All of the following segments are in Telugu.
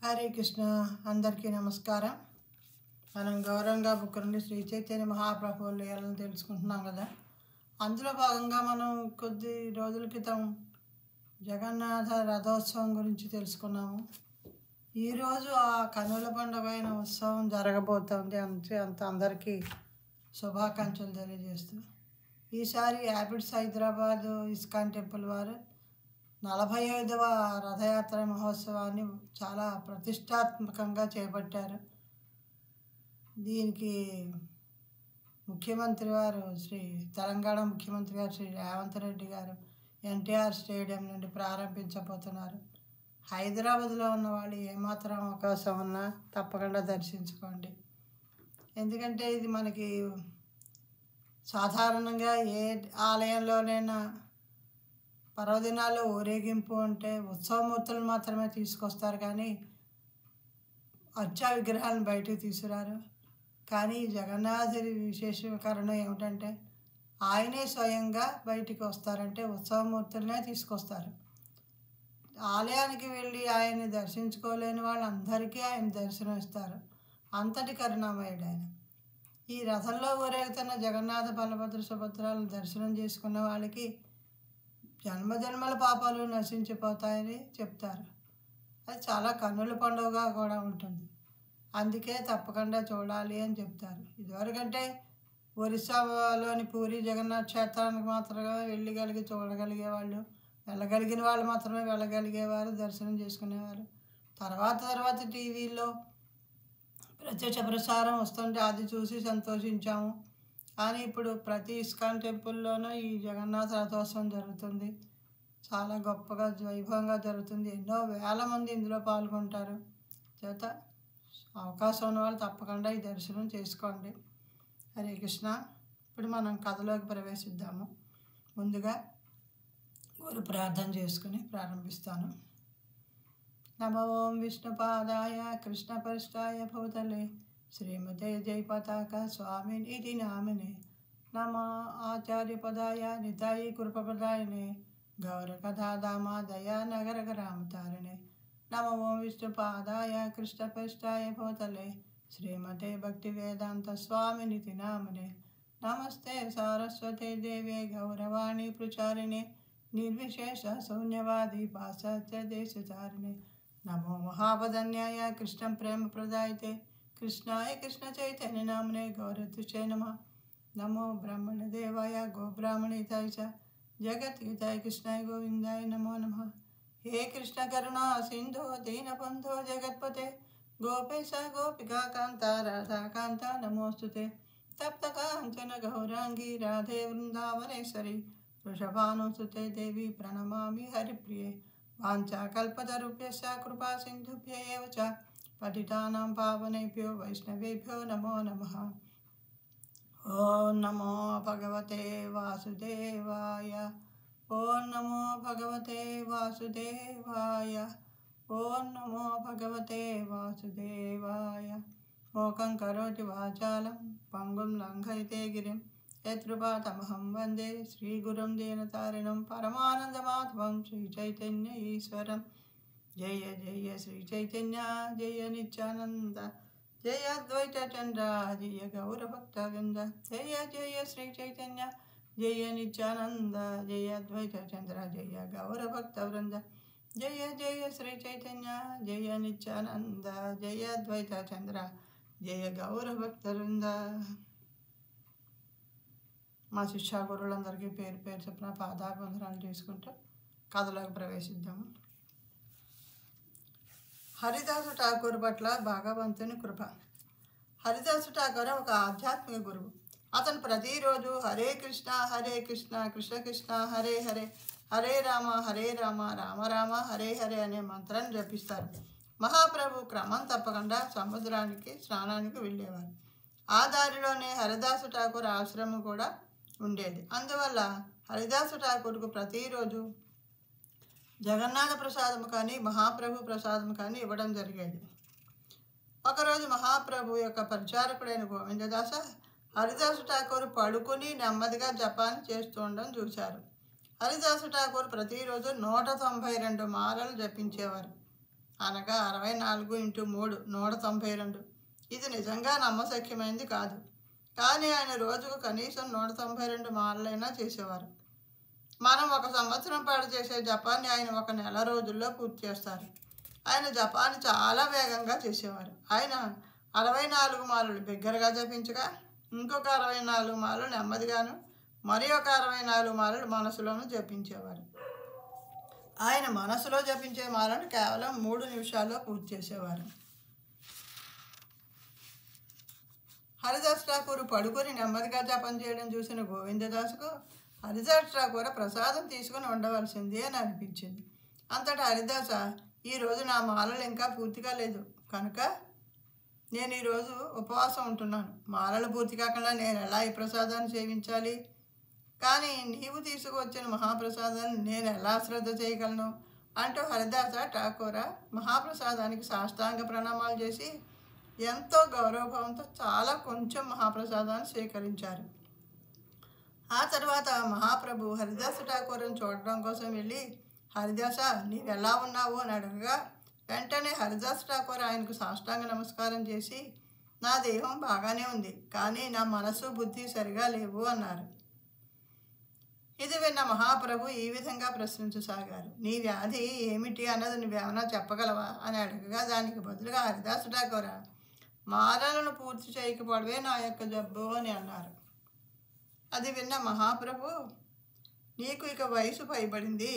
హరే కృష్ణ. అందరికీ నమస్కారం. మనం గౌరవంగా బుక్ నుండి శ్రీ చైతన్య మహాప్రభువు లీలను తెలుసుకుంటున్నాం కదా. అందులో భాగంగా మనం కొద్ది రోజుల క్రితం జగన్నాథ రథోత్సవం గురించి తెలుసుకున్నాము. ఈరోజు ఆ కనుల పండుగ అయిన ఉత్సవం జరగబోతోంది. అందరికీ శుభాకాంక్షలు తెలియజేస్తూ ఈసారి యాపిడ్స్ హైదరాబాద్ ఇస్కాన్ టెంపుల్ వారు 45వ రథయాత్ర మహోత్సవాన్ని చాలా ప్రతిష్టాత్మకంగా చేపట్టారు. దీనికి ముఖ్యమంత్రి వారు తెలంగాణ ముఖ్యమంత్రి గారు శ్రీ రేవంత్ రెడ్డి గారు ఎన్టీఆర్ స్టేడియం నుండి ప్రారంభించబోతున్నారు. హైదరాబాద్లో ఉన్న వాళ్ళు ఏమాత్రం అవకాశం ఉన్నా తప్పకుండా దర్శించుకోండి. ఎందుకంటే ఇది మనకి సాధారణంగా ఏ ఆలయంలోనైనా పర్వదినాల్లో ఊరేగింపు అంటే ఉత్సవమూర్తులు మాత్రమే తీసుకొస్తారు, కానీ అర్చా విగ్రహాలను బయటకు తీసుకురారు. కానీ జగన్నాథుడి విశేషీకరణ ఏమిటంటే ఆయనే స్వయంగా బయటికి వస్తారంటే ఉత్సవమూర్తులనే తీసుకొస్తారు. ఆలయానికి వెళ్ళి ఆయన్ని దర్శించుకోలేని వాళ్ళందరికీ ఆయన దర్శనం ఇస్తారు. అంతటి కరుణామయుడు ఆయన. ఈ రథంలో ఊరేగుతున్న జగన్నాథ బలభద్ర సుభద్రాలను దర్శనం చేసుకున్న వాళ్ళకి జన్మజన్మల పాపాలు నశించిపోతాయని చెప్తారు. అది చాలా కన్నుల పండుగగా కూడా ఉంటుంది. అందుకే తప్పకుండా చూడాలి అని చెప్తారు. ఇదివరకంటే ఒరిస్సాలోని పూరి జగన్నాథ్ క్షేత్రానికి మాత్రమే చూడగలిగేవాళ్ళు, వెళ్ళగలిగిన వాళ్ళు మాత్రమే వెళ్ళగలిగేవారు, దర్శనం చేసుకునేవారు. తర్వాత టీవీలో ప్రత్యక్ష ప్రసారం వస్తుంటే అది చూసి సంతోషించాము. కానీ ఇప్పుడు ప్రతి ఇస్కాన్ టెంపుల్లోనూ ఈ జగన్నాథ రథోత్సవం జరుగుతుంది. చాలా గొప్పగా వైభవంగా జరుగుతుంది. ఎన్నో వేల మంది ఇందులో పాల్గొంటారు. చేత అవకాశం ఉన్న వాళ్ళు తప్పకుండా ఈ దర్శనం చేసుకోండి. హరే కృష్ణ. ఇప్పుడు మనం కథలోకి ప్రవేశిద్దాము. ముందుగా గురు ప్రార్థన చేసుకుని ప్రారంభిస్తాను. నమో ఓం విష్ణుపాదాయ కృష్ణపృష్ఠాయ భూతలే శ్రీమతే జయపతాక స్వామినిధి నామినే నమ ఆచార్యపదాయ నితాయి కృపప్రదాయనే గౌరకథాదామాదయ నగరగరామతారిణే నమో ఓం విష్ణుపాదాయ కృష్ణపృష్ఠాయ భూతలే శ్రీమతే భక్తివేదాంత స్వామినిధి నామినే నమస్తే సారస్వతే దేవే గౌరవాణి ప్రచారిణే నిర్విశేష శూన్యవాది పాశ్చాత్య దేశచారిణే నమో మహావదన్యాయ కృష్ణం ప్రేమ ప్రదాయతే కృష్ణాయ కృష్ణ చైతన్య నామనే గౌరతుషే నమః నమో బ్రహ్మణ దేవాయ గోబ్రాహ్మణితాయ చ జగద్గీతాయ కృష్ణాయ గోవిందాయ నమో నమః. హే కృష్ణ కరుణా సింధో దీనబంధో జగత్పతే గోపేశ గోపికా కాంత రాధాకాంత నమోస్తుతే తప్తకాంచన గౌరాంగి రాధే వృందావనేశ్వరి వృషభానుసుతే దేవి ప్రణమామి హరిప్రియే వాంఛాకల్పతరుభ్యశ్చ కృపా సింధుభ్య ఏవ చ పతితానాం పావనేభ్యో వైష్ణవేభ్యో నమో నమః. ఓం నమో భగవతే వాసుదేవాయ. ఓం నమో భగవతే వాసుదేవాయ. ఓం నమో భగవతే వాసుదేవాయ. మోకం కరోతి వాచాలం పంగుం లంఘయితే గిరిం యత్కృపాతమహం వందే శ్రీగురుం దీనతారిణం పరమానందమాధవం శ్రీచైతన్య ఈశ్వరం. జయ జయ శ్రీ చైతన్య జయ నిత్యానంద జయ అద్వైత చంద్ర జయ గౌరభక్తవృంద జయ జయ శ్రీ చైతన్య జయ నిత్యానంద జయ అద్వైత చంద్ర జయ గౌరభక్తవృంద జయ జయ శ్రీ చైతన్య జయ నిత్యానంద జయ అద్వైత చంద్ర జయ గౌరభక్తవృంద. మా శిష్యా గురువులందరికీ పేరు పేరు చెప్పిన పాదాభివందనాలు చేసుకుంటూ కథలోకి ప్రవేశిద్దాము. హరిదాసు ఠాకూర్ పట్ల భగవంతుని కృప. హరిదాసు ఠాకూర్ ఒక ఆధ్యాత్మిక గురువు. అతను ప్రతిరోజు హరే కృష్ణ కృష్ణ కృష్ణ హరే హరే హరే రామ రామ రామ హరే హరే అనే మంత్రాన్ని జపిస్తారు. మహాప్రభు క్రమం తప్పకుండా సముద్రానికి స్నానానికి వెళ్ళేవారు. ఆ దారిలోనే హరిదాసు ఠాకూర్ ఆశ్రమం కూడా ఉండేది. అందువల్ల హరిదాసు ఠాకూర్కు ప్రతిరోజు జగన్నాథ ప్రసాదము కానీ మహాప్రభు ప్రసాదము కానీ ఇవ్వడం జరిగేది. ఒకరోజు మహాప్రభు యొక్క పరిచారకుడైన గోవిందదాస హరిదాసు ఠాకూర్ పడుకుని నెమ్మదిగా జపాన్ని చేస్తూ ఉండడం చూశారు. హరిదాసు ఠాకూర్ ప్రతిరోజు 192 మాలలు జపించేవారు. అనగా 64 × 3 192. ఇది నిజంగా నమ్మశక్యమైనది కాదు. కానీ ఆయన రోజుకు కనీసం 192 మాలలైనా చేసేవారు. మనం 1 సంవత్సరం పాటు చేసే జపాన్ని ఆయన 1 నెల రోజుల్లో పూర్తి చేస్తారు. ఆయన జపాన్ని చాలా వేగంగా చేసేవారు. ఆయన 64 మాలలు బిగ్గరగా జపించగా, ఇంకొక 64 మాలలు నెమ్మదిగాను, మరి ఒక 64 మాలలు మనసులోనూ జపించేవారు. ఆయన మనసులో జపించే మాలను కేవలం 3 నిమిషాల్లో పూర్తి చేసేవారు. హరిదాస్ ఠాకూర్ పడుకొని నెమ్మదిగా జపం చేయడం చూసిన గోవిందదాసుకు హరిదాస్ ఠాకూర్ ప్రసాదం తీసుకుని ఉండవలసింది అని అనిపించింది. అంతటా హరిదాస, ఈరోజు నా మాలలు ఇంకా పూర్తిగా లేదు కనుక నేను ఈరోజు ఉపవాసం ఉంటున్నాను. మాలలు పూర్తి కాకుండా నేను ఎలా ఈ ప్రసాదాన్ని సేవించాలి? కానీ నీవు తీసుకువచ్చిన మహాప్రసాదాన్ని నేను ఎలా శ్రద్ధ చేయగలను అంటూ హరిదాస ఠాకూర్ మహాప్రసాదానికి సాష్టాంగ ప్రణామాలు చేసి ఎంతో గౌరవభావంతో చాలా కొంచెం మహాప్రసాదాన్ని స్వీకరించారు. ఆ తర్వాత మహాప్రభు హరిదాస ఠాకూర్ని చూడడం కోసం వెళ్ళి, హరిదాస నీవెలా ఉన్నావు అని అడగగా, వెంటనే హరిదాస్ ఠాకూర్ ఆయనకు సాష్టాంగ నమస్కారం చేసి, నా దేహం బాగానే ఉంది, కానీ నా మనసు బుద్ధి సరిగా లేవు అన్నారు. ఇది విన్న మహాప్రభు ఈ విధంగా ప్రశ్నించసాగారు, నీ వ్యాధి ఏమిటి అన్నది నువ్వేమైనా చెప్పగలవా అని అడగగా, దానికి బదులుగా హరిదాస్ ఠాకూర్, మాలలను పూర్తి చేయకపోవడమే నా యొక్క జబ్బు అని అన్నారు. అది విన్న మహాప్రభు, నీకు ఇక వయసు పైబడింది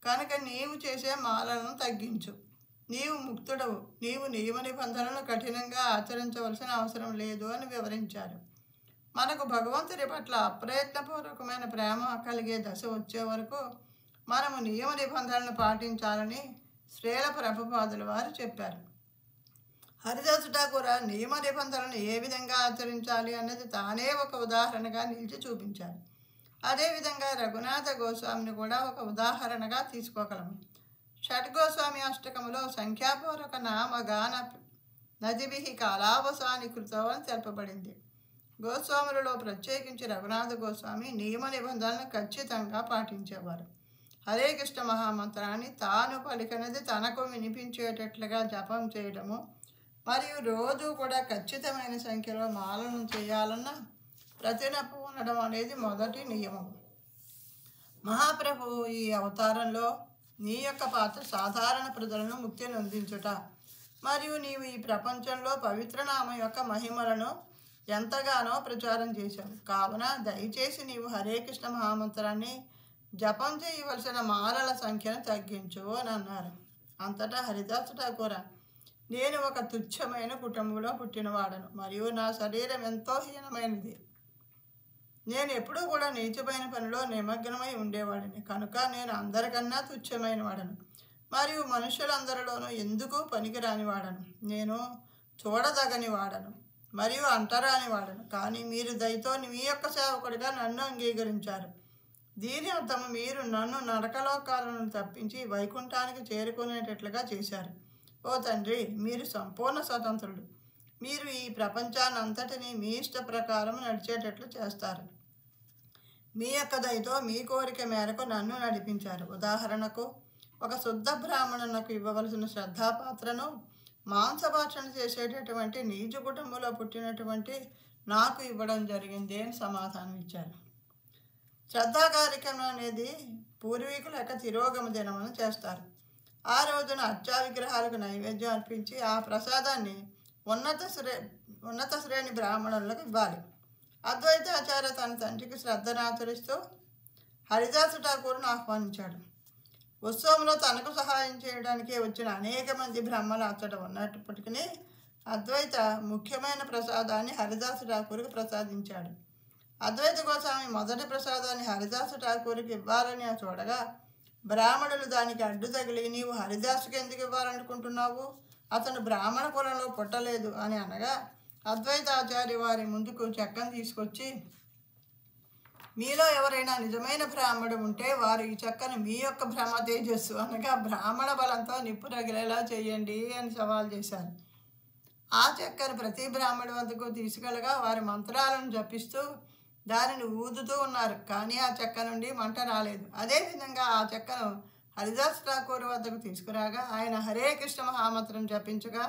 కనుక నీవు చేసే మాలలను తగ్గించు. నీవు ముక్తుడవు, నీవు నియమ నిబంధనలను కఠినంగా ఆచరించవలసిన అవసరం లేదు అని వివరించారు. మనకు భగవంతుడి పట్ల అప్రయత్నపూర్వకమైన ప్రేమ కలిగే దశ వచ్చే వరకు మనము నియమ నిబంధనలను పాటించాలని శ్రీల ప్రభుపాదుల వారు చెప్పారు. హరిదాస్ ఠాకూర్ నియమ నిబంధనలను ఏ విధంగా ఆచరించాలి అన్నది తానే ఒక ఉదాహరణగా నిలిచి చూపించారు. అదేవిధంగా రఘునాథ గోస్వామిని కూడా ఒక ఉదాహరణగా తీసుకోగలము. షడ్గోస్వామి అష్టకములో సంఖ్యాపూర్వక నామగాన నదిభి కాలావసాని కృతం అని తెలుపబడింది. గోస్వాములలో ప్రత్యేకించి రఘునాథ గోస్వామి నియమ నిబంధనలను ఖచ్చితంగా పాటించేవారు. హరే కృష్ణ మహామంత్రాన్ని తాను పలికినది తనకు వినిపించేటట్లుగా జపం చేయడము, మరియు రోజు కూడా ఖచ్చితమైన సంఖ్యలో మాలను చేయాలన్న ప్రతినప్పు ఉండడం అనేది మొదటి నియమం. మహాప్రభు ఈ అవతారంలో నీ యొక్క పాత్ర సాధారణ ప్రజలను ముక్తి నొందించుట, మరియు నీవు ఈ ప్రపంచంలో పవిత్రనామం యొక్క మహిమలను ఎంతగానో ప్రచారం చేశావు. కావున దయచేసి నీవు హరే కృష్ణ మహామంత్రాన్ని జపం చేయవలసిన మాలల సంఖ్యను తగ్గించు అని అన్నారు. అంతటా హరిదాస్ ఠాకూర్, నేను ఒక తుచ్చమైన కుటుంబంలో పుట్టినవాడను, మరియు నా శరీరం ఎంతో హీనమైనది. నేను ఎప్పుడూ కూడా నీచమైన పనిలో నిమగ్నమై ఉండేవాడిని కనుక నేను అందరికన్నా తుచ్చమైన వాడను, మరియు మనుషులందరిలోనూ ఎందుకు పనికిరాని వాడను. నేను చూడదగని వాడను మరియు అంటరాని వాడను. కానీ మీరు దయతో మీ యొక్క సేవకుడిగా నన్ను అంగీకరించారు. దీని అర్థం మీరు నన్ను నరకలోకాలను తప్పించి వైకుంఠానికి చేరుకునేటట్లుగా చేశారు. ఓ తండ్రి, మీరు సంపూర్ణ స్వతంత్రుడు. మీరు ఈ ప్రపంచాన్ని అంతటినీ మీ ఇష్ట ప్రకారం నడిచేటట్లు చేస్తారు. మీ యొక్క దయతో మీ కోరిక మేరకు నన్ను నడిపించారు. ఉదాహరణకు, ఒక శుద్ధ బ్రాహ్మణునకు ఇవ్వవలసిన శ్రద్ధాపాత్రను మాంసభాషణ చేసేటటువంటి నీచు కుటుంబంలో పుట్టినటువంటి నాకు ఇవ్వడం జరిగింది అని సమాధానం ఇచ్చారు. శ్రద్ధా కార్యక్రమం అనేది పూర్వీకుల యొక్క తిరోగమ దినమని చేస్తారు. ఆ రోజున అర్చా విగ్రహాలకు నైవేద్యం అర్పించి ఆ ప్రసాదాన్ని ఉన్నత శ్రేణి బ్రాహ్మణులకు ఇవ్వాలి. అద్వైతాచార్య తన తండ్రికి శ్రద్ధను ఆచరిస్తూ హరిదాస్ ఠాకూర్ను ఆహ్వానించాడు. ఉత్సవంలో తనకు సహాయం చేయడానికి వచ్చిన అనేక మంది బ్రహ్మలు అతడు ఉన్నప్పటికీ అద్వైత ముఖ్యమైన ప్రసాదాన్ని హరిదాస్ ఠాకూర్కి ప్రసాదించాడు. అద్వైత గోస్వామి మొదటి ప్రసాదాన్ని హరిదాస్ ఠాకూర్కి ఇవ్వాలని చూడగా బ్రాహ్మణులు దానికి అడ్డు తగిలి, నీవు హరిదాసుకి ఎందుకు ఇవ్వాలనుకుంటున్నావు, అతను బ్రాహ్మణ కులంలో పుట్టలేదు అని అనగా అద్వైతాచార్య వారి ముందుకు చెక్కను తీసుకొచ్చి, మీలో ఎవరైనా నిజమైన బ్రాహ్మడు ఉంటే వారు ఈ చెక్కను మీ యొక్క భ్రమ తేజస్సు అనగా బ్రాహ్మణ బలంతో నిప్పు రగిలేలా చేయండి అని సవాల్ చేశారు. ఆ చెక్కను ప్రతి బ్రాహ్మడి వద్దకు తీసుకెళ్ళగా వారి మంత్రాలను జపిస్తూ దానిని ఊదుతూ ఉన్నారు. కానీ ఆ చెక్క నుండి మంట రాలేదు. అదేవిధంగా ఆ చెక్కను హరిదాస్ ఠాకూర్ వద్దకు తీసుకురాగా ఆయన హరే కృష్ణ మహామంత్రం జపించగా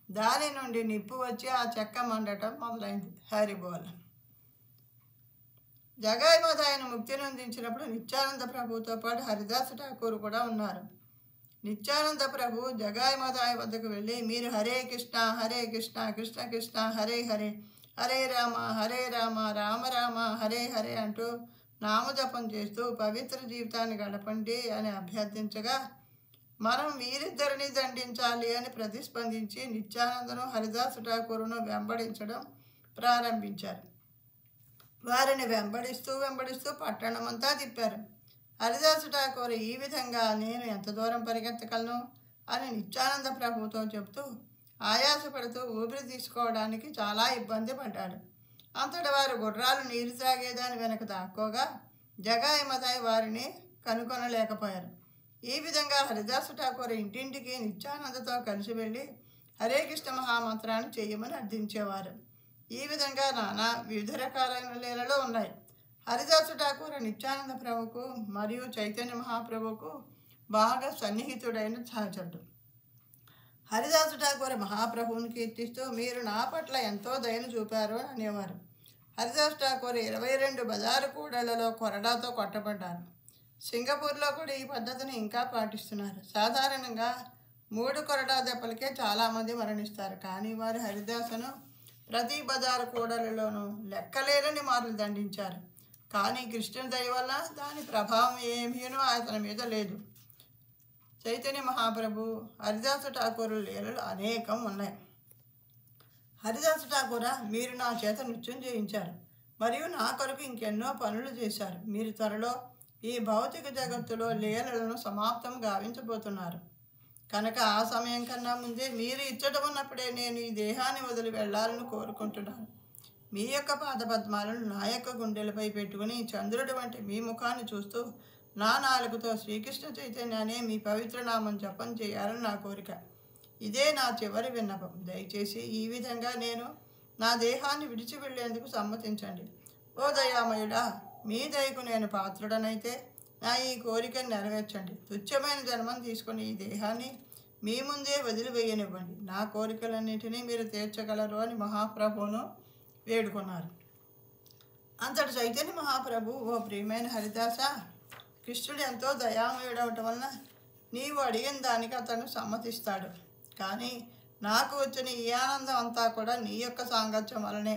దాని నుండి నిప్పు వచ్చి ఆ చెక్క మండటం మొదలైంది. హరిబోల్. జగాయి మాత ఆయన ముక్తి నొందించినప్పుడు నిత్యానంద ప్రభుతో పాటు హరిదాస్ ఠాకూర్ కూడా ఉన్నారు. నిత్యానంద ప్రభు జగాయి మాత వద్దకు వెళ్ళి, మీరు హరే కృష్ణ కృష్ణ కృష్ణ హరే హరే, హరే రామ రామ రామ హరే హరే అంటూ నామజపం చేస్తూ పవిత్ర జీవితాన్ని గడపండి అని అభ్యర్థించగా, మనం వీరిద్దరిని దండించాలి అని ప్రతిస్పందించి నిత్యానందను హరిదాసు ఠాకూరును వెంబడించడం ప్రారంభించారు. వారిని వెంబడిస్తూ పట్టణమంతా తిప్పారు. హరిదాసు ఠాకూర్ ఈ విధంగా నేను ఎంత దూరం పరిగెత్తగలను అని నిత్యానంద ప్రభుతో చెబుతూ ఆయాసపడుతూ ఊపిరి తీసుకోవడానికి చాలా ఇబ్బంది పడ్డాడు. అంతటి వారు గుర్రాలు నీరు త్రాగేదాని వెనక దాక్కోగా జగాయి మతాయి వారిని కనుగొనలేకపోయారు. ఈ విధంగా హరిదాసు ఠాకూర్ ఇంటింటికి నిత్యానందతో కలిసి వెళ్ళి హరే కృష్ణ మహామంత్రాన్ని చేయమని అర్థించేవారు. ఈ విధంగా నానా వివిధ రకాలైన లీలలు ఉన్నాయి. హరిదాసు ఠాకూర్ నిత్యానంద ప్రభువుకు మరియు చైతన్య మహాప్రభువుకు బాగా సన్నిహితుడైన సహచరుడు. హరిదాసు ఠాకూర్ మహాప్రభువుని కీర్తిస్తూ, మీరు నా పట్ల ఎంతో దయను చూపారు అని అనేవారు. హరిదాసు ఠాకూర్ 22 బజారు కూడళ్లలో కొరడాతో కొట్టబడ్డారు. సింగపూర్లో కూడా ఈ పద్ధతిని ఇంకా పాటిస్తున్నారు. సాధారణంగా 3 కొరడా దెబ్బలకే చాలామంది మరణిస్తారు. కానీ వారు హరిదాసును ప్రతి బజారు కూడలిలోనూ లెక్కలేని మార్లు దండించారు. కానీ కృష్ణుని దయ వల్ల దాని ప్రభావం ఏమీనూ అతని మీద లేదు. చైతన్య మహాప్రభు హరిదాసు ఠాకూర్ లీలలు అనేకం ఉన్నాయి. హరిదాసు ఠాకూర, మీరు నా చేత నృత్యం చేయించారు మరియు నా కొరకు ఇంకెన్నో పనులు చేశారు. మీరు త్వరలో ఈ భౌతిక జగత్తులో లీలలను సమాప్తం గావించబోతున్నారు కనుక ఆ సమయం కన్నా ముందే మీరు ఇచ్చట ఉన్నప్పుడే నేను ఈ దేహాన్ని వదిలి వెళ్ళాలని కోరుకుంటున్నాను. మీ యొక్క పాదపద్మాలను నా యొక్క గుండెలపై పెట్టుకుని చంద్రుడి వంటి మీ ముఖాన్ని చూస్తూ నా నాలుగుతో శ్రీకృష్ణ చైతన్యాన్ని మీ పవిత్ర నామం జపం చేయాలని నా కోరిక. ఇదే నా చివరి విన్నపం. దయచేసి ఈ విధంగా నేను నా దేహాన్ని విడిచి వెళ్ళేందుకు సమ్మతించండి. ఓ దయామయుడా, మీ దయకు నేను పాత్రుడనైతే నా ఈ కోరికను నెరవేర్చండి. తుచ్చమైన జన్మం తీసుకుని ఈ దేహాన్ని మీ ముందే వదిలివేయనివ్వండి. నా కోరికలన్నింటినీ మీరు తీర్చగలరు అని మహాప్రభువును వేడుకున్నారు. అంతటి చైతన్య మహాప్రభు, ఓ ప్రియమైన హరిదాస, కృష్ణుడు ఎంతో దయామయుడవటం వలన నీవు అడిగిన దానికి అతను సమ్మతిస్తాడు. కానీ నాకు వచ్చిన ఈ ఆనందం అంతా కూడా నీ యొక్క సాంగత్యం వలనే.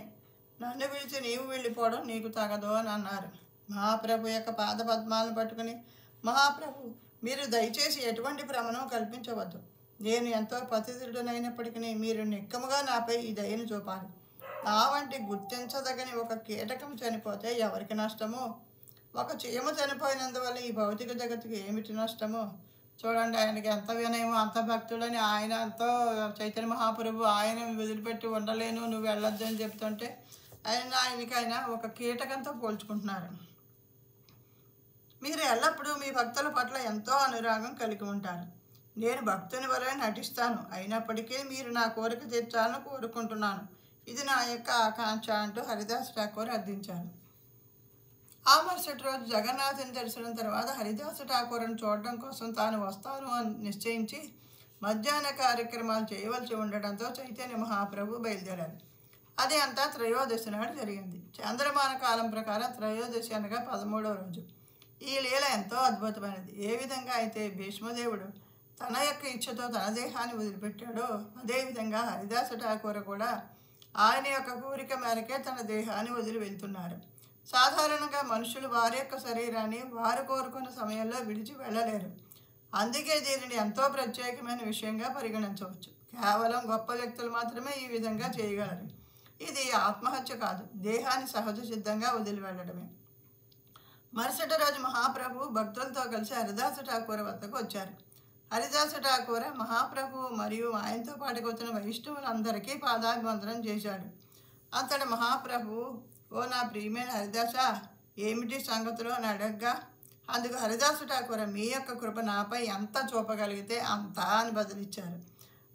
నన్ను విడిచి నీవు వెళ్ళిపోవడం నీకు తగదు అని అన్నారు. మహాప్రభు యొక్క పాదపద్మాలను పట్టుకుని, మహాప్రభు, మీరు దయచేసి ఎటువంటి భ్రమను కల్పించవద్దు. నేను ఎంతో పతితుడనైనప్పటికీ మీరు నిక్కముగా నాపై ఈ దయను చూపాలి. నా వంటి గుర్తించదగని ఒక కీటకం చనిపోతే ఎవరికి నష్టమో, ఒక చీమ చనిపోయినందువల్ల ఈ భౌతిక జగత్తుకి ఏమిటి నష్టమో. చూడండి, ఆయనకి ఎంత వినయమో, అంత భక్తులని ఆయన ఎంతో చైతన్య మహాప్రభు ఆయన వదిలిపెట్టి ఉండలేను, నువ్వు వెళ్ళొద్దు అని చెప్తుంటే ఆయనకైనా ఒక కీటకంతో పోల్చుకుంటున్నారు. మీరు ఎల్లప్పుడూ మీ భక్తుల పట్ల ఎంతో అనురాగం కలిగి ఉంటారు. నేను భక్తుని వలె నటిస్తాను, అయినప్పటికీ మీరు నా కోరిక తీర్చాలని కోరుకుంటున్నాను. ఇది నా యొక్క ఆకాంక్ష అంటూ హరిదాస్ ఠాకూర్ అర్థించారు. ఆ మరుసటి రోజు జగన్నాథుని దర్శనం తర్వాత హరిదాసు ఠాకూర్ను చూడడం కోసం తాను వస్తాను అని నిశ్చయించి మధ్యాహ్న కార్యక్రమాలు చేయవలసి ఉండడంతో చైతన్య మహాప్రభు బయలుదేరారు. అది అంతా త్రయోదశి నాడు జరిగింది. చంద్రమాన కాలం ప్రకారం త్రయోదశి అనగా 13వ రోజు. ఈ లీల ఎంతో అద్భుతమైనది. ఏ విధంగా అయితే భీష్మదేవుడు తన యొక్క ఇచ్ఛతో తన దేహాన్ని వదిలిపెట్టాడో, అదేవిధంగా హరిదాసు ఠాకూర్ కూడా ఆయన యొక్క కోరిక మేరకే తన దేహాన్ని వదిలి వెళ్తున్నారు. సాధారణంగా మనుషులు వారి యొక్క శరీరాన్ని వారు కోరుకున్న సమయంలో విడిచి వెళ్ళలేరు. అందుకే దీనిని ఎంతో ప్రత్యేకమైన విషయంగా పరిగణించవచ్చు. కేవలం గొప్ప వ్యక్తులు మాత్రమే ఈ విధంగా చేయగలరు. ఇది ఆత్మహత్య కాదు, దేహాన్ని సహజ సిద్ధంగా వదిలి వెళ్ళడమే. మరుసటి రోజు మహాప్రభు భక్తులతో కలిసి హరిదాసు ఠాకూర్ వద్దకు వచ్చారు. హరిదాసు ఠాకూర్ మహాప్రభు మరియు ఆయనతో పాటుకు వచ్చిన వైష్ణవులందరికీ పాదాభివందనం చేశాడు. అంతటి మహాప్రభు, ఓ నా ప్రియమైన హరిదాస, ఏమిటి సంగతులు అని అడగ్గా, అందుకు హరిదాసు ఠాకూర్, మీ యొక్క కృప నాపై ఎంత చూపగలిగితే అంతా అని బదులిచ్చారు.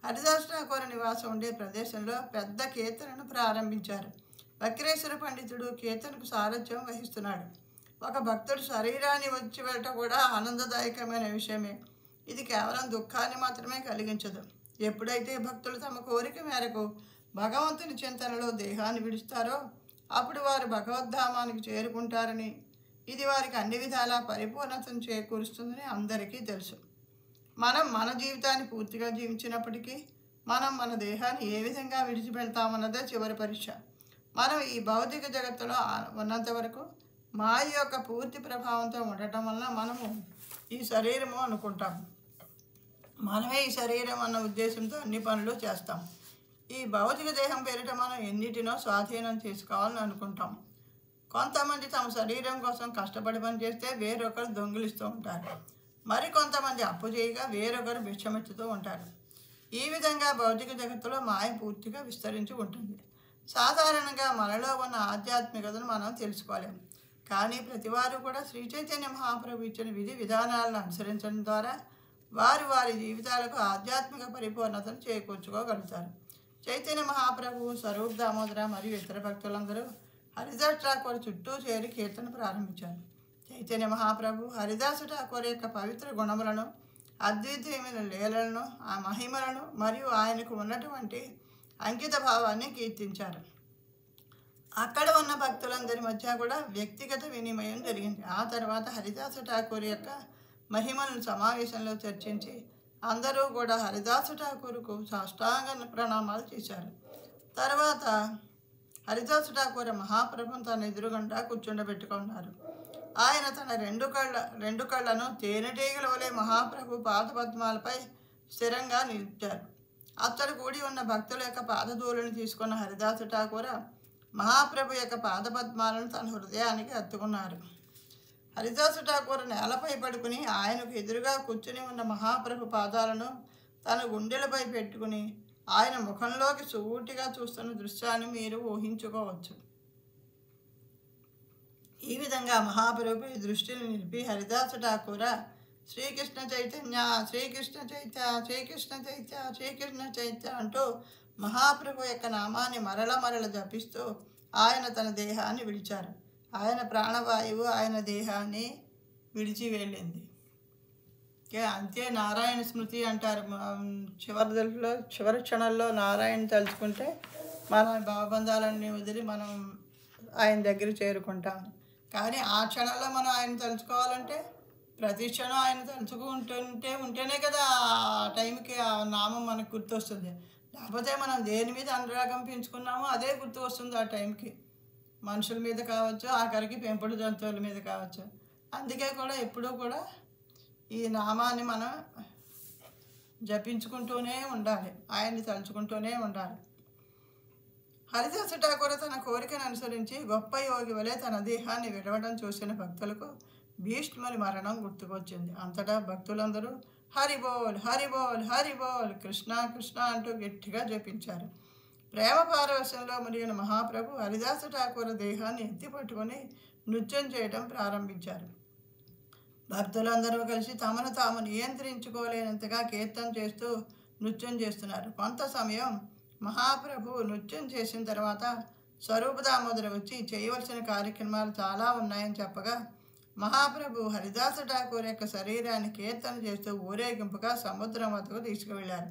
హరిదాసు ఠాకూర్ నివాసం ఉండే ప్రదేశంలో పెద్ద కీర్తనను ప్రారంభించారు. వక్రేశ్వర పండితుడు కీర్తనకు సారథ్యం వహిస్తున్నాడు. ఒక భక్తుడు శరీరాన్ని వచ్చి వెళ్ళటం కూడా ఆనందదాయకమైన విషయమే. ఇది కేవలం దుఃఖాన్ని మాత్రమే కలిగించదు. ఎప్పుడైతే భక్తులు తమ కోరిక మేరకు భగవంతుని చింతనలో దేహాన్ని విడుస్తారో అప్పుడు వారు భగవద్ధామానికి చేరుకుంటారని, ఇది వారికి అన్ని విధాలా పరిపూర్ణతను చేకూరుస్తుందని అందరికీ తెలుసు. మనం మన జీవితాన్ని పూర్తిగా జీవించినప్పటికీ మనం మన దేహాన్ని ఏ విధంగా విడిచిపెడతామన్నదే చివరి పరీక్ష. మనం ఈ భౌతిక జగత్తులో ఉన్నంత వరకు మాయ యొక్క పూర్తి ప్రభావంతో ఉండటం వల్ల మనము ఈ శరీరము అనుకుంటాం. మనమే ఈ శరీరం అన్న ఉద్దేశంతో అన్ని పనులు చేస్తాం. ఈ భౌతిక దేహం పేరిట మనం ఎన్నిటినో స్వాధీనం చేసుకోవాలని అనుకుంటాం. కొంతమంది తమ శరీరం కోసం కష్టపడి పని చేస్తే వేరొకరు దొంగిలిస్తూ ఉంటారు. మరికొంతమంది అప్పు చేయగా వేరొకరు భిక్షమెత్తుతూ ఉంటారు. ఈ విధంగా భౌతిక జగత్తులో మాయ పూర్తిగా విస్తరించి ఉంటుంది. సాధారణంగా మనలో ఉన్న ఆధ్యాత్మికతను మనం తెలుసుకోలేము. కానీ ప్రతివారు కూడా శ్రీ చైతన్య మహాప్రభు ఇచ్చిన విధి విధానాలను అనుసరించడం ద్వారా వారు వారి జీవితాలకు ఆధ్యాత్మిక పరిపూర్ణతను చేకూర్చుకోగలుగుతారు. చైతన్య మహాప్రభు, స్వరూప్ దామోదర మరియు ఇతర భక్తులందరూ హరిదాస్ ఠాకూర్ చుట్టూ చేరి కీర్తన ప్రారంభించారు. చైతన్య మహాప్రభు హరిదాసు ఠాకూర్ యొక్క పవిత్ర గుణములను, అద్వితీయమైన లీలలను, ఆ మహిమలను మరియు ఆయనకు ఉన్నటువంటి అంకిత భావాన్ని కీర్తించారు. అక్కడ ఉన్న భక్తులందరి మధ్య కూడా వ్యక్తిగత వినిమయం జరిగింది. ఆ తర్వాత హరిదాసు ఠాకూర్ యొక్క మహిమలను సమావేశంలో చర్చించి అందరూ కూడా హరిదాసు ఠాకూర్కు సాష్టాంగ ప్రణామాలు చేశారు. తర్వాత హరిదాసు ఠాకూర్ మహాప్రభుని తన ఎదురుగుండా కూర్చుండబెట్టుకున్నారు. ఆయన తన రెండు కళ్ళను తేనెటీగల వలె మహాప్రభు పాదపద్మాలపై స్థిరంగా నిలిపారు. అతడు కూడి ఉన్న భక్తుల యొక్క పాదధూళిని తీసుకున్న హరిదాసు ఠాకూర్ మహాప్రభు యొక్క పాదపద్మాలను తన హృదయానికి హత్తుకున్నారు. హరిదాసు ఠాకూర్ నేలపై పడుకుని ఆయనకు ఎదురుగా కూర్చుని ఉన్న మహాప్రభు పాదాలను తన గుండెలపై పెట్టుకుని ఆయన ముఖంలోకి సూటిగా చూస్తున్న దృశ్యాన్ని మీరు ఊహించుకోవచ్చు. ఈ విధంగా మహాప్రభుపై దృష్టిని నిలిపి హరిదాసు ఠాకూర్ శ్రీకృష్ణ చైతన్య, శ్రీకృష్ణ చైత్య, శ్రీకృష్ణ చైత్య, శ్రీకృష్ణ చైత్య అంటూ మహాప్రభు యొక్క నామాన్ని మరల జపిస్తూ ఆయన తన దేహాన్ని విడిచారు. ఆయన ప్రాణవాయువు ఆయన దేహాన్ని విడిచి వెళ్ళింది. అంతే నారాయణ స్మృతి అంటారు. చివరి క్షణంలో నారాయణ తలుచుకుంటే మన భావబంధాలన్నీ వదిలి మనం ఆయన దగ్గర చేరుకుంటాం. కానీ ఆ క్షణంలో మనం ఆయన తలుచుకోవాలంటే ప్రతి క్షణం ఆయన ఉంటేనే కదా ఆ టైంకి ఆ నామం మనకు గుర్తొస్తుంది. లేకపోతే మనం దేని మీద అనురాగం పెంచుకున్నామో అదే గుర్తు వస్తుంది ఆ టైంకి. మనుషుల మీద కావచ్చు, ఆఖరికి పెంపుడు జంతువుల మీద కావచ్చు. అందుకే కూడా ఎప్పుడూ కూడా ఈ నామాన్ని మనం జపించుకుంటూనే ఉండాలి, ఆయన్ని తలుచుకుంటూనే ఉండాలి. హరిదాసు ఠాకూర్ తన కోరికను అనుసరించి గొప్ప యోగి వలె తన దేహాన్ని విడవడం చూసిన భక్తులకు భీష్ముని మరణం గుర్తుకొచ్చింది. అంతటా భక్తులందరూ హరిబోల్ హరిబోల్ హరిబోల్ కృష్ణ కృష్ణ అంటూ గట్టిగా జపించారు. ప్రేమ పారవశ్యంలో మునిగిన మహాప్రభు హరిదాసు ఠాకూర్ దేహాన్ని ఎత్తి పట్టుకొని నృత్యం చేయడం ప్రారంభించారు. భక్తులందరూ కలిసి తమను తాము నియంత్రించుకోలేనంతగా కీర్తన చేస్తూ నృత్యం చేస్తున్నారు. కొంత సమయం మహాప్రభు నృత్యం చేసిన తర్వాత స్వరూప దామోదర వచ్చి చేయవలసిన కార్యక్రమాలు చాలా ఉన్నాయని చెప్పగా మహాప్రభు హరిదాసు ఠాకూర్ యొక్క శరీరాన్ని కీర్తన చేస్తూ ఊరేగింపుగా సముద్రం వద్దకు తీసుకువెళ్ళారు.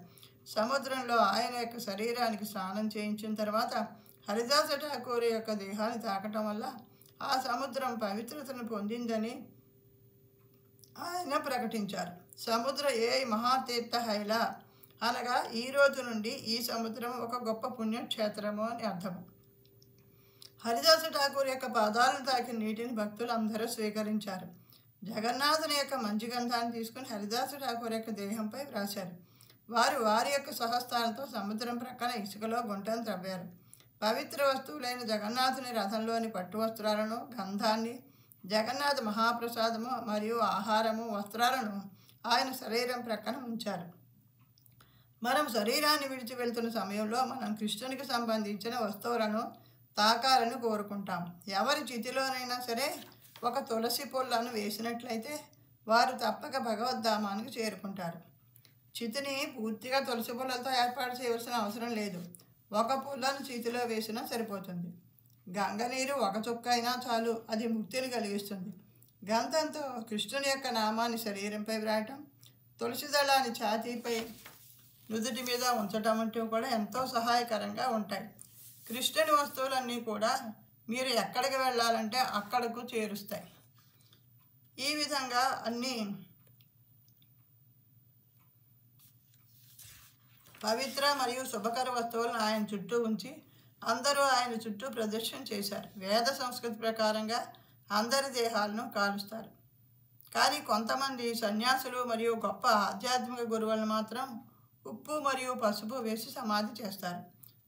సముద్రంలో ఆయన యొక్క శరీరానికి స్నానం చేయించిన తర్వాత హరిదాసు ఠాకూర్ యొక్క దేహాన్ని తాకటం వల్ల ఆ సముద్రం పవిత్రతను పొందిందని ఆయన ప్రకటించారు. సముద్ర ఏ మహాతీర్థ హైలా అనగా ఈ రోజు నుండి ఈ సముద్రం ఒక గొప్ప పుణ్యక్షేత్రము అని అర్థము. హరిదాసు ఠాకూర్ యొక్క పాదాలను తాకిన నీటిని భక్తులు అందరూ స్వీకరించారు. జగన్నాథుని యొక్క మంచి గంధాన్ని తీసుకుని హరిదాసు ఠాకూర్ యొక్క దేహంపై వ్రాశారు. వారి యొక్క స్వహస్తాలతో సముద్రం ప్రక్కన ఇసుకలో గుంటను త్రవ్వారు. పవిత్ర వస్తువులైన జగన్నాథుని రథంలోని పట్టు వస్త్రాలను, గంధాన్ని, జగన్నాథ మహాప్రసాదము మరియు ఆహారము, వస్త్రాలను ఆయన శరీరం ప్రక్కన ఉంచారు. మనం శరీరాన్ని విడిచి వెళ్తున్న సమయంలో మనం కృష్ణునికి సంబంధించిన వస్తువులను తాకాలని కోరుకుంటాం. ఎవరి చితిలోనైనా సరే ఒక తులసి పుల్లను వేసినట్లయితే వారు తప్పక భగవద్ధామానికి చేరుకుంటారు. చితిని పూర్తిగా తులసి పుల్లలతో ఏర్పాటు చేయవలసిన అవసరం లేదు. ఒక పుల్లను చితిలో వేసినా సరిపోతుంది. గంగ నీరు ఒక చుక్క అయినా చాలు, అది ముక్తిని కలిగిస్తుంది. గంధంతో కృష్ణుని యొక్క నామాన్ని శరీరంపై వ్రాయటం, తులసి దళాన్ని ఛాతీపై నుదుటి మీద ఉంచటం వంటివి కూడా ఎంతో సహాయకరంగా ఉంటాయి. కృష్ణుని వస్తువులన్నీ కూడా మీరు ఎక్కడికి వెళ్ళాలంటే అక్కడకు చేరుస్తాయి. ఈ విధంగా అన్నీ పవిత్ర మరియు శుభకర వస్తువులను ఆయన చుట్టూ ఉంచి అందరూ ఆయన చుట్టూ ప్రదర్శన చేశారు. వేద సంస్కృతి ప్రకారంగా అందరి దేహాలను కాలుస్తారు. కానీ కొంతమంది సన్యాసులు మరియు గొప్ప ఆధ్యాత్మిక గురువులను మాత్రం ఉప్పు మరియు పసుపు వేసి సమాధి చేస్తారు.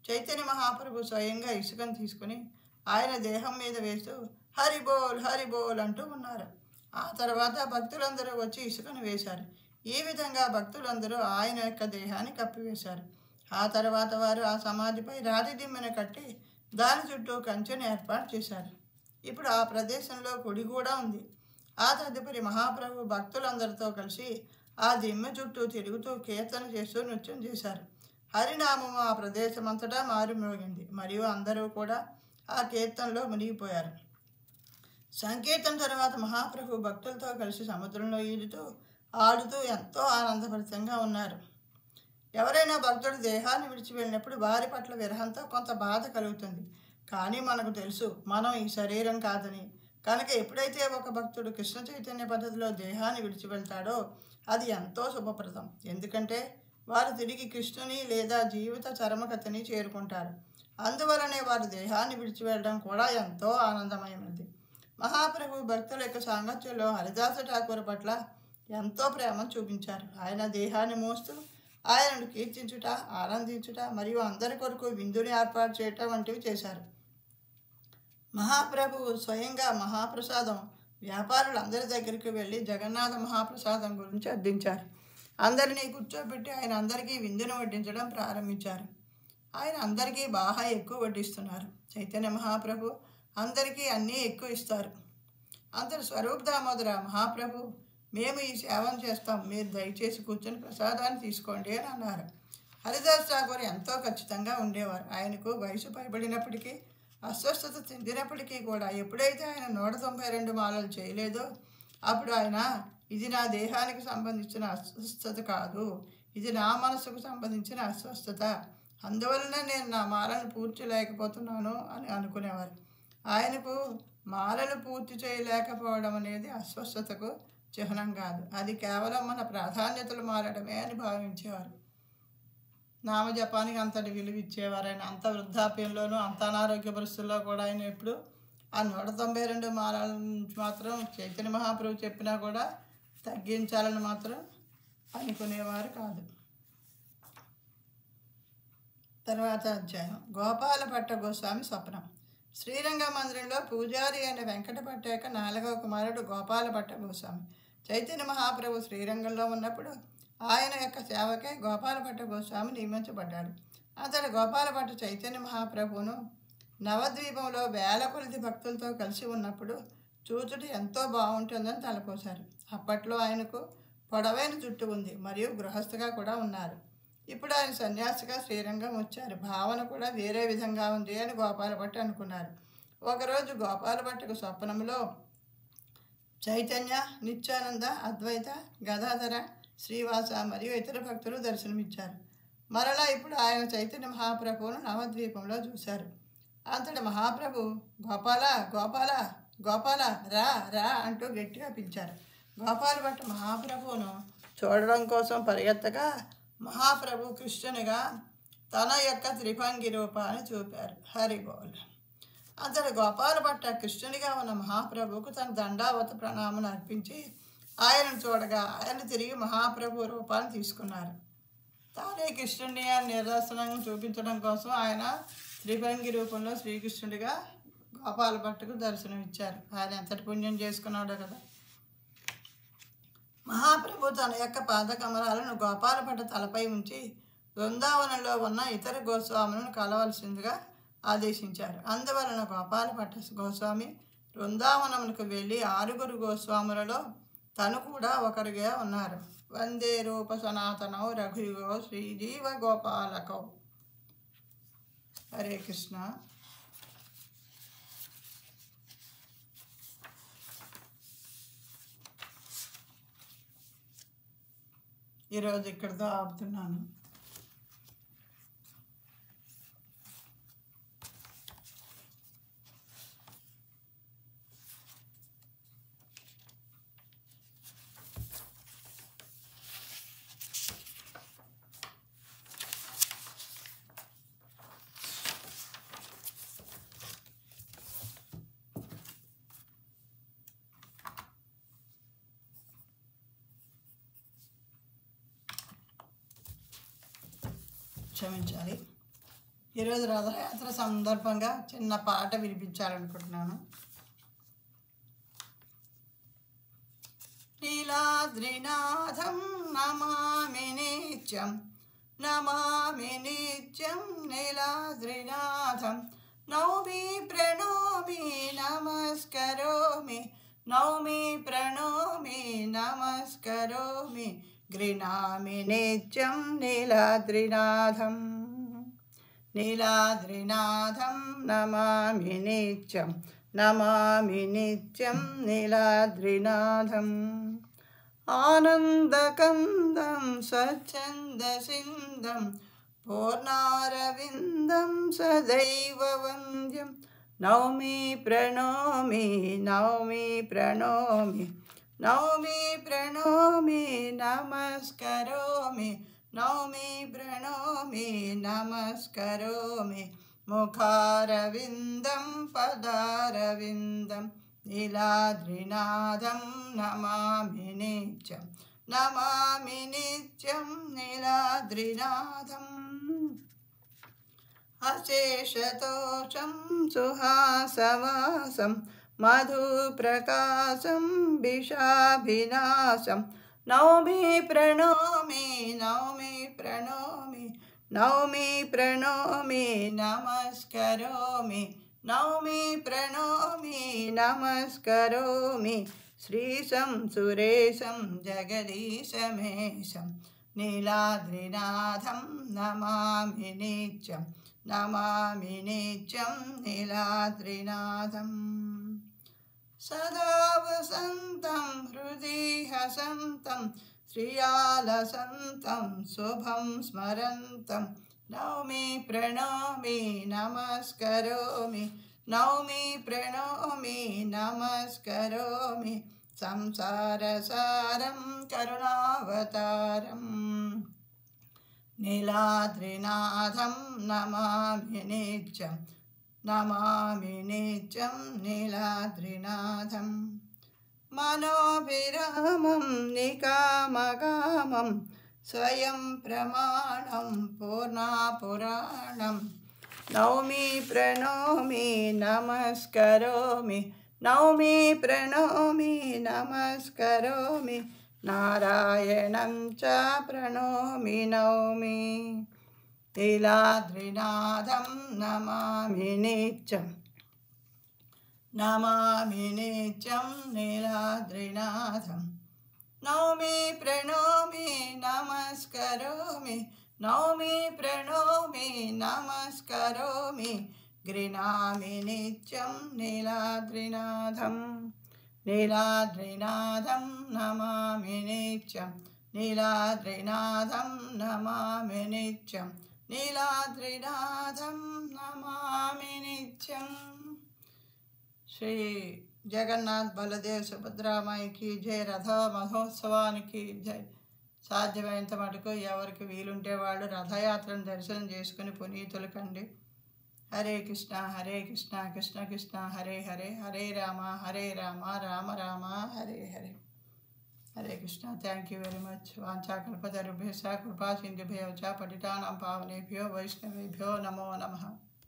చైతన్య మహాప్రభు స్వయంగా ఇసుకను తీసుకుని ఆయన దేహం మీద వేస్తూ హరిబోల్ హరిబోల్ అంటూ ఉన్నారు. ఆ తర్వాత భక్తులందరూ వచ్చి ఇసుకను వేశారు. ఈ విధంగా భక్తులందరూ ఆయన యొక్క దేహాన్ని కప్పివేశారు. ఆ తర్వాత వారు ఆ సమాధిపై రాతి దిమ్మెను కట్టి దాని చుట్టూ కంచెను ఏర్పాటు చేశారు. ఇప్పుడు ఆ ప్రదేశంలో గుడి కూడా ఉంది. ఆ తదుపరి మహాప్రభు భక్తులందరితో కలిసి ఆ దిమ్మె చుట్టూ తిరుగుతూ కీర్తన చేస్తూ నృత్యం చేశారు. హరినామము ఆ ప్రదేశమంతటా మారుమోగింది మరియు అందరూ కూడా ఆ కీర్తనలో మునిగిపోయారు. సంకీర్తన తర్వాత మహాప్రభు భక్తులతో కలిసి సముద్రంలో ఈదుతూ ఆడుతూ ఎంతో ఆనందభరితంగా ఉన్నారు. ఎవరైనా భక్తుడు దేహాన్ని విడిచి వెళ్ళినప్పుడు వారి పట్ల విరహంతో కొంత బాధ కలుగుతుంది. కానీ మనకు తెలుసు మనం ఈ శరీరం కాదని. కనుక ఎప్పుడైతే ఒక భక్తుడు కృష్ణ చైతన్య పద్ధతిలో దేహాన్ని విడిచి వెళ్తాడో అది ఎంతో శుభప్రదం. ఎందుకంటే వారు తిరిగి కృష్ణుని లేదా జీవిత చరమగతిని చేరుకుంటారు. అందువలనే వారు దేహాన్ని విడిచి వెళ్ళడం కూడా ఎంతో ఆనందమయమైనది. మహాప్రభు భక్తుల యొక్క సాంగత్యంలో హరిదాస ఠాకూర్ పట్ల ఎంతో ప్రేమ చూపించారు. ఆయన దేహాన్ని మోస్తూ ఆయనను కీర్తించుట, ఆనందించుట మరియు అందరి కొరకు విందుని ఏర్పాటు చేయటం వంటివి చేశారు. మహాప్రభువు స్వయంగా మహాప్రసాదం వ్యాపారులందరి దగ్గరికి వెళ్ళి జగన్నాథ మహాప్రసాదం గురించి అర్థించారు. అందరినీ కూర్చోబెట్టి ఆయన అందరికీ విందును వడ్డించడం ప్రారంభించారు. ఆయన అందరికీ బాగా ఎక్కువ వడ్డిస్తున్నారు. చైతన్య మహాప్రభు అందరికీ అన్నీ ఎక్కువ ఇస్తారు. అంతటి స్వరూప్ దామోదర మహాప్రభు, మేము ఈ సేవను చేస్తాం, మీరు దయచేసి కూర్చొని ప్రసాదాన్ని తీసుకోండి అని అన్నారు. హరిదాస్ ఠాకూర్ ఎంతో ఖచ్చితంగా ఉండేవారు. ఆయనకు వయసు పైబడినప్పటికీ అస్వస్థత చెందినప్పటికీ కూడా ఎప్పుడైతే ఆయన 192 మాలలు చేయలేదో అప్పుడు ఆయన, ఇది నా దేహానికి సంబంధించిన అస్వస్థత కాదు, ఇది నా మనసుకు సంబంధించిన అస్వస్థత, అందువలన నేను నా మాలను పూర్తి లేకపోతున్నాను అని అనుకునేవారు. ఆయనకు మాలలు పూర్తి చేయలేకపోవడం అనేది అస్వస్థతకు చిహ్నం కాదు, అది కేవలం మన ప్రాధాన్యతలు మారడమే అని భావించేవారు. నామజపానికి అంతటి విలువ ఇచ్చేవారు. ఆయన అంత వృద్ధాప్యంలోనూ అంత అనారోగ్య పరిస్థితుల్లో కూడా ఆయన ఎప్పుడు ఆ 192 మాలల నుంచి మాత్రం చైతన్య మహాప్రభు చెప్పినా కూడా తగ్గించాలని మాత్రం అనుకునేవారు కాదు. తర్వాత అధ్యాయం గోపాల భట్ట గోస్వామి స్వప్నం. శ్రీరంగ మందిరంలో పూజారి అయిన వెంకట భట్ట యొక్క 4వ కుమారుడు గోపాల భట్ట గోస్వామి. చైతన్య మహాప్రభు శ్రీరంగంలో ఉన్నప్పుడు ఆయన యొక్క సేవకే గోపాల భట్ట గోస్వామి నియమించబడ్డాడు. అతడు గోపాల భట్ట చైతన్య మహాప్రభువును నవద్వీపంలో వేల కొలది భక్తులతో కలిసి ఉన్నప్పుడు చూచుట ఎంతో బాగుంటుందని తలపోశారు. అప్పట్లో ఆయనకు పొడవైన జుట్టు ఉంది మరియు గృహస్థగా కూడా ఉన్నారు. ఇప్పుడు ఆయన సన్యాసిగా శ్రీరంగం వచ్చారు. భావన కూడా వేరే విధంగా ఉంది అని గోపాల భట్ట అనుకున్నారు. ఒకరోజు గోపాల భట్టకు స్వప్నంలో చైతన్య, నిత్యానంద, అద్వైత, గదాధర, శ్రీవాస మరియు ఇతర భక్తులు దర్శనమిచ్చారు. మరలా ఇప్పుడు ఆయన చైతన్య మహాప్రభువును నవద్వీపంలో చూశారు. అంతటి మహాప్రభు గోపాల గోపాల గోపాల రా రా అంటూ గట్టిగా పిలిచారు. గోపాల భట్ట మహాప్రభువును చూడడం కోసం పరిగెత్తగా మహాప్రభు కృష్ణునిగా తన యొక్క త్రిభంగి రూపాన్ని చూపారు. హరిబోల్. అంతటి గోపాల భట్ట కృష్ణునిగా ఉన్న మహాప్రభువుకు తన దండావత ప్రణామను అర్పించి ఆయనను చూడగా ఆయన తిరిగి మహాప్రభు రూపాన్ని తీసుకున్నారు. తానే కృష్ణుని నిదర్శనం చూపించడం కోసం ఆయన త్రిభంగి రూపంలో శ్రీకృష్ణుడిగా గోపాల భట్టకు దర్శనం ఇచ్చారు. ఆయన ఎంతటి పుణ్యం చేసుకున్నాడో కదా. మహాప్రభు తన యొక్క పాదకమలాలను గోపాల భట్ట తలపై ఉంచి బృందావనంలో ఉన్న ఇతర గోస్వాములను కలవలసిందిగా ఆదేశించారు. అందువలన గోపాల భట్ట గోస్వామి బృందావనమునకు వెళ్ళి 6 గోస్వాములలో తను కూడా ఒకరిగా ఉన్నారు. వందే రూప సనాతనౌ రఘుయుగో శ్రీజీవ గోపాలకౌ. హరే కృష్ణ. ఈరోజు ఇక్కడితో ఆపుతున్నాను. క్షమించాలి. ఈరోజు రథయాత్ర సందర్భంగా చిన్న పాట వినిపించాలనుకుంటున్నాను. నీలాద్రినాథం నమామి నిత్యం, నమామి నిత్యం నీలాద్రినాథం. నౌమి ప్రణోమి నమస్కరోమి, నౌమి ప్రణోమి నమస్కరోమి. గృణామి నిత్యం నీలాద్రినాథం, నీలాద్రినాథం నమామి నిత్యం, నమామి నిత్యం నీలాద్రినాథం. ఆనందకందం స్వచ్ఛందసిందం పూర్ణారవిందం సదైవ వంద్యం. నౌమి ప్రణోమి, నౌమి ప్రణోమి, నౌమి ప్రణోమి నమస్కరోమి, నౌమి ప్రణోమి నమస్కరోమి. ముఖారవిందం పదారవిందం నీలాద్రినాథం నమామి నిత్యం, నమామి నిత్యం నీలాద్రినాథం. అశేషతోషం సుహాసవాసం మధుప్రకాశం విషాభినాశం. నౌమి ప్రణోమి, నౌమి ప్రణోమి, నౌమి ప్రణోమి నమస్కరోమి, నౌమి ప్రణోమి నమస్కరోమి. శ్రీశం సురేశం జగదీశమేశం నీలాద్రినాథం నమామి నిత్యం, నమామి నిత్యం నీలాద్రినాథం. సదా వసంతం హృది హసంతం శ్రియాలసంతం శుభం స్మరంతం. నౌమి ప్రణోమి నమస్కరోమి, నౌమి ప్రణోమి నమస్కరోమి. సంసారసారం కరుణావతారం నీలాద్రినాథం నమామి నిత్యం, నమామి నిత్యం నీలాద్రినాథం. మనోభిరామం నికామకామం స్వయం ప్రమాణం పూర్ణాపురాణం. నౌమి ప్రణోమి నమస్కరోమి, నౌమి ప్రణోమి నమస్కరోమి. నారాయణం చ ప్రణోమి నౌమి. నీలాద్రినాథం నమామి నిత్యం, నమామి నిత్యం నీలాద్రినాథం. నౌమి ప్రణోమి నమస్కరోమి, నౌమి ప్రణోమి నమస్కరోమి. గృణామి నిత్యం నీలాద్రినాథం, నీలాద్రినాథం నమామి నిత్యం, నీలాద్రినాథం నమామి నిత్యం, నీలాద్రినాథం నమామి నిత్యం. శ్రీ జగన్నాథ్ బలదేవ్ సుభద్రామాయికి జై. రథ మహోత్సవానికి జై. సాధ్యమైనంత మటుకు ఎవరికి వీలుంటే వాళ్ళు రథయాత్రను దర్శనం చేసుకుని పునీతులు కండి. Hare Krishna Hare Krishna Krishna Krishna Hare Hare, Hare Rama Rama Rama Hare Hare. Hare Krishna. Thank you very much. వాంఛాకల్పతరుభ్యశ్చ కృపా సింధుభ్యో చ పతితానాం పావనేభ్యో వైష్ణవేభ్యో నమో నమః.